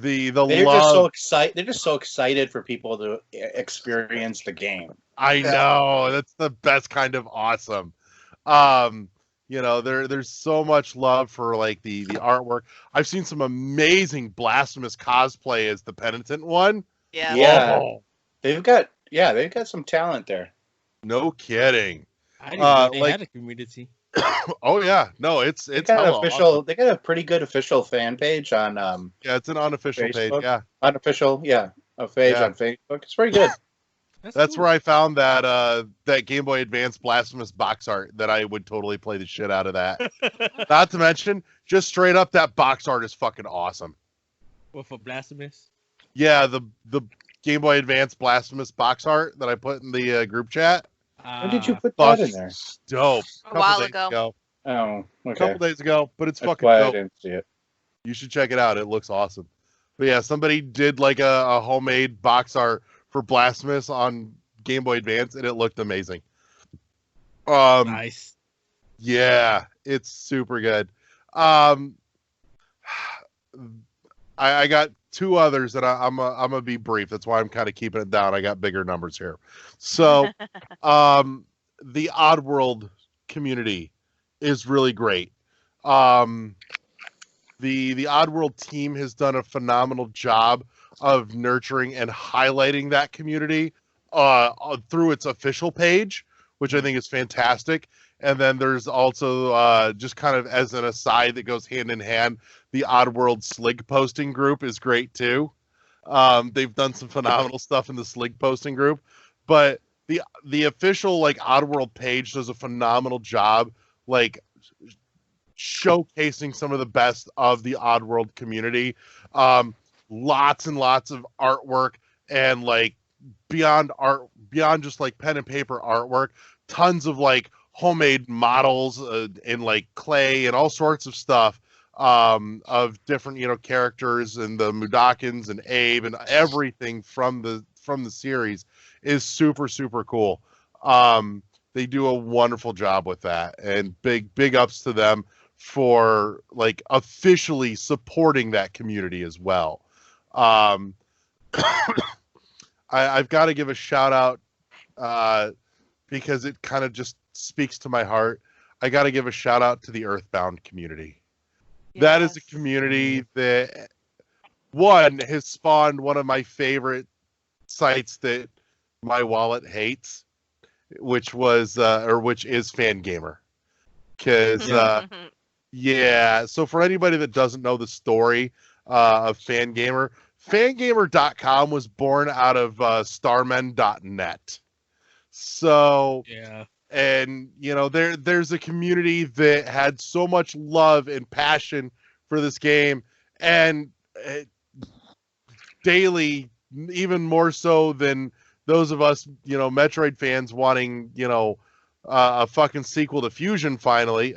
[SPEAKER 1] They're love.
[SPEAKER 5] Just so excited. They're just so excited for people to experience the game.
[SPEAKER 1] I know. That's the best kind of awesome. There's so much love for like the artwork. I've seen some amazing Blasphemous cosplay as the Penitent one.
[SPEAKER 4] Yeah.
[SPEAKER 5] Yeah. They've got some talent there.
[SPEAKER 1] No kidding.
[SPEAKER 3] I didn't know they had a community.
[SPEAKER 1] Oh yeah, no, it's
[SPEAKER 5] They got
[SPEAKER 1] awesome.
[SPEAKER 5] They got a pretty good official fan page on
[SPEAKER 1] Yeah, it's an unofficial
[SPEAKER 5] Facebook.
[SPEAKER 1] page. Yeah,
[SPEAKER 5] unofficial. Yeah, a page on Facebook. It's pretty good.
[SPEAKER 1] That's cool. Where I found that Game Boy Advance Blasphemous box art that I would totally play the shit out of that. Not to mention, just straight up, that box art is fucking awesome.
[SPEAKER 3] What, for Blasphemous?
[SPEAKER 1] Yeah, the Game Boy Advance Blasphemous box art that I put in the group chat.
[SPEAKER 5] When did you put that in there?
[SPEAKER 1] Dope.
[SPEAKER 4] A while ago.
[SPEAKER 5] Oh, okay.
[SPEAKER 1] A couple days ago, but it's fucking
[SPEAKER 5] why
[SPEAKER 1] dope.
[SPEAKER 5] I didn't see it.
[SPEAKER 1] You should check it out. It looks awesome. But yeah, somebody did like a homemade box art for Blasphemous on Game Boy Advance, and it looked amazing.
[SPEAKER 3] Nice.
[SPEAKER 1] Yeah, it's super good. I got two others that I'm gonna be brief. That's why I'm kind of keeping it down. I got bigger numbers here. So, the Oddworld community is really great. The Oddworld team has done a phenomenal job of nurturing and highlighting that community through its official page, which I think is fantastic. And then there's also, just kind of as an aside that goes hand in hand, the Oddworld Slig posting group is great too. They've done some phenomenal stuff in the Slig posting group, but the official like Oddworld page does a phenomenal job, like showcasing some of the best of the Oddworld community. Lots and lots of artwork, and like beyond just like pen and paper artwork, tons of like homemade models in like clay and all sorts of stuff of different characters, and the Mudokons and Abe and everything from the series is super, super cool. They do a wonderful job with that, and big ups to them for like officially supporting that community as well. I've got to give a shout out because it kind of just speaks to my heart. I got to give a shout out to the Earthbound community. Yes. That is a community that has spawned one of my favorite sites that my wallet hates, which is Fangamer. Because so for anybody that doesn't know the story of Fangamer, Fangamer.com was born out of Starmen.net. So
[SPEAKER 3] yeah,
[SPEAKER 1] and there's a community that had so much love and passion for this game, and daily, even more so than those of us Metroid fans wanting a fucking sequel to Fusion finally.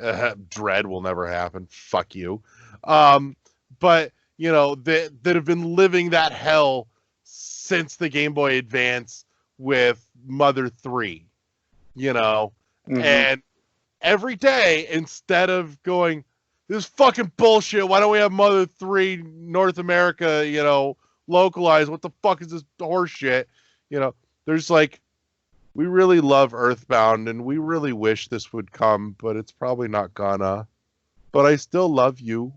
[SPEAKER 1] Dread will never happen. Fuck you. But that have been living that hell since the Game Boy Advance with Mother 3, and every day, instead of going, this fucking bullshit, why don't we have Mother 3 North America, localized? What the fuck is this horse shit? There's like, we really love Earthbound, and we really wish this would come, but it's probably not gonna. But I still love you,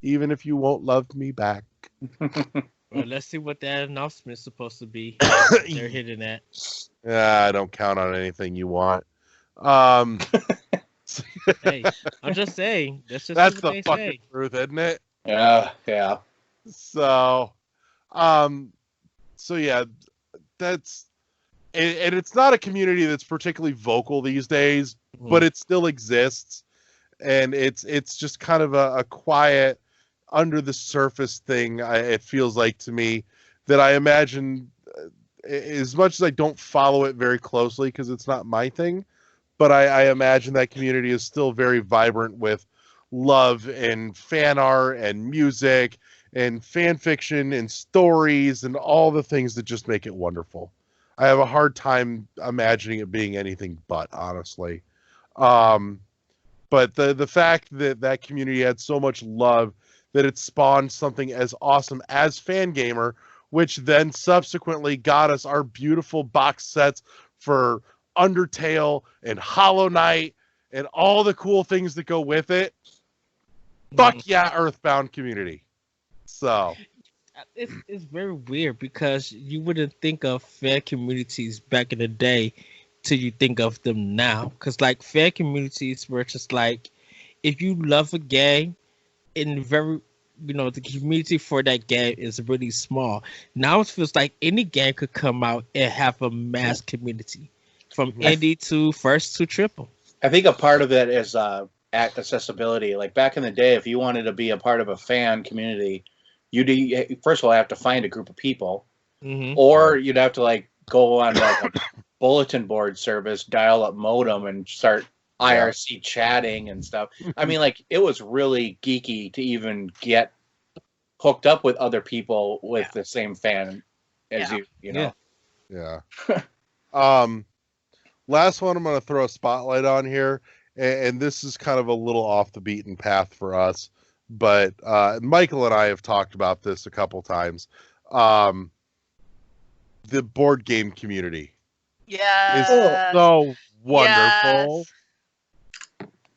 [SPEAKER 1] even if you won't love me back.
[SPEAKER 3] Well, let's see what that announcement's supposed to be. They're hitting that.
[SPEAKER 1] Yeah, I don't count on anything you want.
[SPEAKER 3] Hey, I'm just saying. That's
[SPEAKER 1] the fucking truth, isn't it?
[SPEAKER 5] Yeah.
[SPEAKER 1] So yeah, that's, and it's not a community that's particularly vocal these days, but it still exists, and it's just kind of a quiet, under the surface thing. It feels like to me that I imagine, as much as I don't follow it very closely because it's not my thing, but I imagine that community is still very vibrant with love and fan art and music and fan fiction and stories and all the things that just make it wonderful. I have a hard time imagining it being anything but, honestly. But the fact that community had so much love that it spawned something as awesome as Fangamer, which then subsequently got us our beautiful box sets for Undertale and Hollow Knight and all the cool things that go with it. Fuck yeah, Earthbound community. So
[SPEAKER 3] it's very weird because you wouldn't think of fan communities back in the day till you think of them now. Because like fan communities were just like, if you love a game, in very the community for that game is really small. Now it feels like any game could come out and have a mass community, from indie to first to triple.
[SPEAKER 5] I think a part of it is accessibility. Like back in the day, if you wanted to be a part of a fan community, you'd first of all have to find a group of people, or you'd have to like go on like a bulletin board service, dial up modem, and start IRC chatting and stuff. I mean, like it was really geeky to even get hooked up with other people with the same fan as you know.
[SPEAKER 1] Yeah. Last one I'm going to throw a spotlight on here, and this is kind of a little off the beaten path for us, but Michael and I have talked about this a couple times. The board game community is so wonderful. Yes.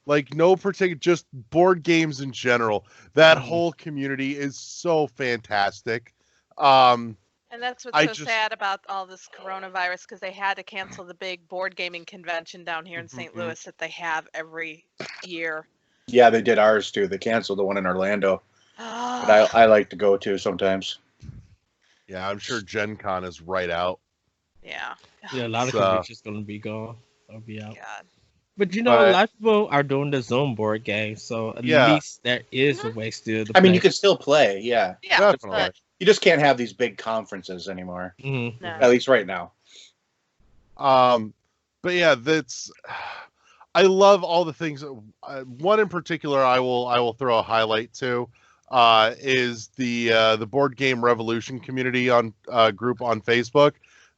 [SPEAKER 1] Like no particular, just board games in general. That whole community is so fantastic.
[SPEAKER 4] And that's what's sad about all this coronavirus, because they had to cancel the big board gaming convention down here in St. Louis that they have every year.
[SPEAKER 5] Yeah, they did ours too. They canceled the one in Orlando. But I like to go to sometimes.
[SPEAKER 1] Yeah, I'm sure Gen Con is right out.
[SPEAKER 4] Yeah.
[SPEAKER 3] Yeah, a lot of conventions going to be gone. I'll be out.
[SPEAKER 4] God.
[SPEAKER 3] But a lot of people are doing the Zoom board game, so at least there is a way still to play.
[SPEAKER 5] I mean, you can still play,
[SPEAKER 4] yeah,
[SPEAKER 1] definitely.
[SPEAKER 5] You just can't have these big conferences anymore,
[SPEAKER 4] No.
[SPEAKER 5] at least right now.
[SPEAKER 1] But yeah, I love all the things. One in particular, I will throw a highlight to, is the Board Game Revolution community on group on Facebook.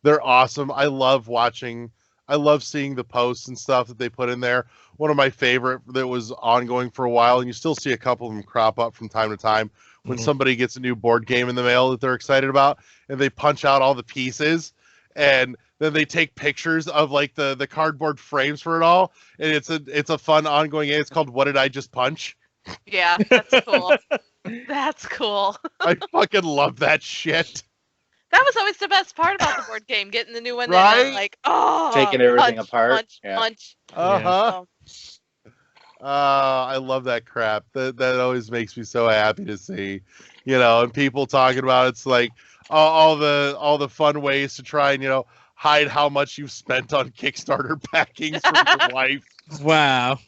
[SPEAKER 1] They're awesome. I love seeing the posts and stuff that they put in there. One of my favorite that was ongoing for a while, and you still see a couple of them crop up from time to time, when somebody gets a new board game in the mail that they're excited about, and they punch out all the pieces, and then they take pictures of like the cardboard frames for it all, and it's a fun ongoing game. It's called What Did I Just Punch?
[SPEAKER 4] Yeah, that's cool. That's cool.
[SPEAKER 1] I fucking love that shit.
[SPEAKER 4] That was always the best part about the board game, getting the new one
[SPEAKER 1] right?
[SPEAKER 4] in and like,
[SPEAKER 5] taking everything apart.
[SPEAKER 4] Punch.
[SPEAKER 1] I love that crap. That always makes me so happy to see, and people talking about it's like all the fun ways to try and hide how much you've spent on Kickstarter backings from your wife.
[SPEAKER 3] Wow.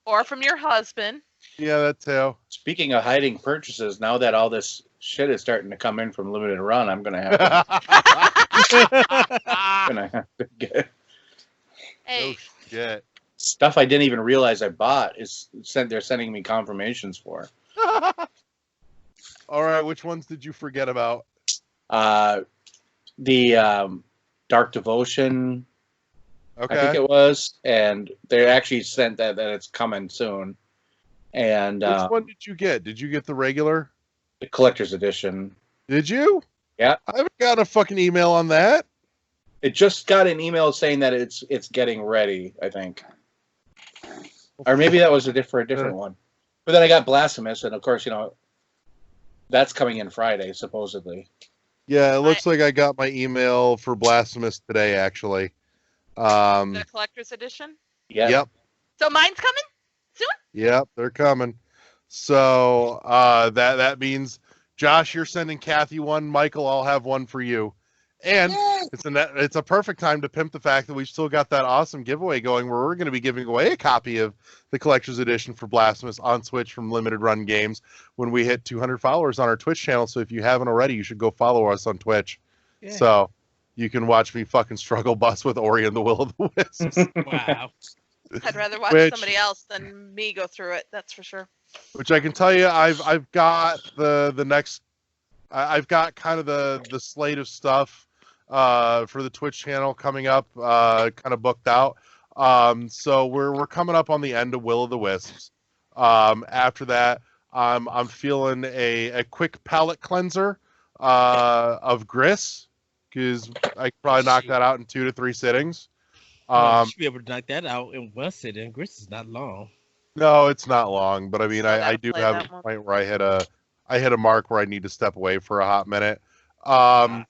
[SPEAKER 4] Or from your husband.
[SPEAKER 1] Yeah, that too.
[SPEAKER 5] Speaking of hiding purchases, now that all this shit is starting to come in from Limited Run, I'm gonna have to get.
[SPEAKER 4] Hey.
[SPEAKER 1] Oh shit.
[SPEAKER 5] Stuff I didn't even realize I bought they're sending me confirmations for.
[SPEAKER 1] All right, which ones did you forget about?
[SPEAKER 5] The Dark Devotion.
[SPEAKER 1] Okay.
[SPEAKER 5] I think it was, and they actually sent that it's coming soon. And
[SPEAKER 1] which one did you get? Did you get the regular?
[SPEAKER 5] The collector's edition.
[SPEAKER 1] Did you?
[SPEAKER 5] Yeah.
[SPEAKER 1] I haven't got a fucking email on that.
[SPEAKER 5] It just got an email saying that it's getting ready, I think. Or maybe that was a different one. But then I got Blasphemous, and of course, that's coming in Friday, supposedly.
[SPEAKER 1] Yeah, it looks like I got my email for Blasphemous today, actually.
[SPEAKER 4] The collector's edition?
[SPEAKER 5] Yeah.
[SPEAKER 1] Yep.
[SPEAKER 4] So mine's coming soon?
[SPEAKER 1] Yep, they're coming. So that means, Josh, you're sending Kathy one. Michael, I'll have one for you. And it's a perfect time to pimp the fact that we've still got that awesome giveaway going, where we're going to be giving away a copy of the collector's edition for Blasphemous on Switch from Limited Run Games when we hit 200 followers on our Twitch channel. So if you haven't already, you should go follow us on Twitch. Yeah. So you can watch me fucking struggle bus with Ori and the Will of the Wisps.
[SPEAKER 3] Wow.
[SPEAKER 4] I'd rather watch somebody else than me go through it. That's for sure.
[SPEAKER 1] Which I can tell you, I've got the next, I've got kind of the slate of stuff for the Twitch channel coming up, kind of booked out. So we're coming up on the end of Will of the Wisps. After that, I'm feeling a quick palate cleanser of Gris, because I could probably knock that out in 2 to 3 sittings.
[SPEAKER 3] You should be able to knock that out in one sitting. Gris is not long.
[SPEAKER 1] No, it's not long, but I mean, I do
[SPEAKER 4] play
[SPEAKER 1] have
[SPEAKER 4] that
[SPEAKER 1] a
[SPEAKER 4] one.
[SPEAKER 1] point where I hit a mark where I need to step away for a hot minute. And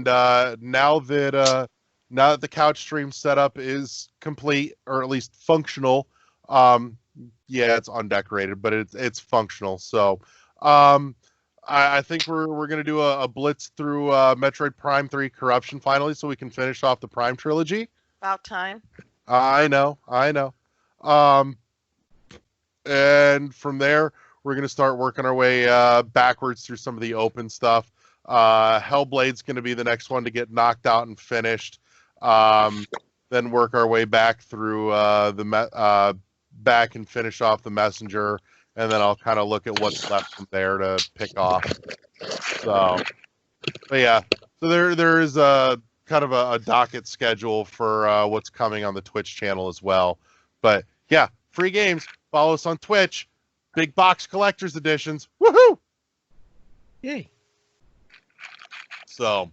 [SPEAKER 1] now that the couch stream setup is complete, or at least functional, yeah, it's undecorated, but it's functional. So, I think we're gonna do a blitz through Metroid Prime 3 Corruption finally, so we can finish off the Prime trilogy.
[SPEAKER 4] About time.
[SPEAKER 1] I know. And from there, we're gonna start working our way backwards through some of the open stuff. Hellblade's gonna be the next one to get knocked out and finished. Then work our way back through back and finish off the Messenger, and then I'll kind of look at what's left from there to pick off. So, but yeah, so there is a kind of a docket schedule for what's coming on the Twitch channel as well. But yeah, free games. Follow us on Twitch. Big box collector's editions. Woohoo!
[SPEAKER 3] Yay!
[SPEAKER 1] So,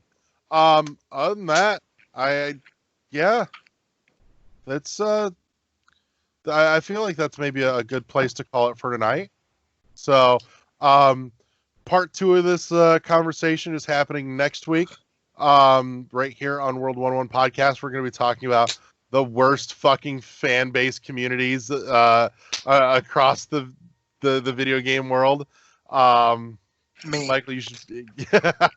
[SPEAKER 1] other than that, that's I feel like that's maybe a good place to call it for tonight. So, part 2 of this conversation is happening next week. Right here on World 101 Podcast, we're going to be talking about the worst fucking fan base communities across the video game world.
[SPEAKER 2] Me.
[SPEAKER 1] Michael, you should. I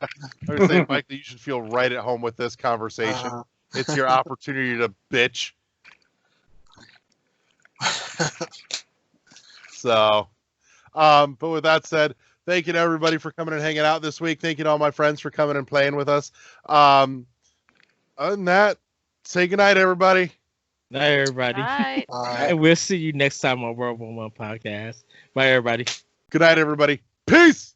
[SPEAKER 1] would say, Michael, you should feel right at home with this conversation. It's your opportunity to bitch. So, but with that said, thank you to everybody for coming and hanging out this week. Thank you to all my friends for coming and playing with us. Other than that, say goodnight, everybody.
[SPEAKER 3] Night, everybody.
[SPEAKER 4] Bye.
[SPEAKER 3] And we'll see you next time on World 101 Podcast. Bye, everybody.
[SPEAKER 1] Good night, everybody. Peace.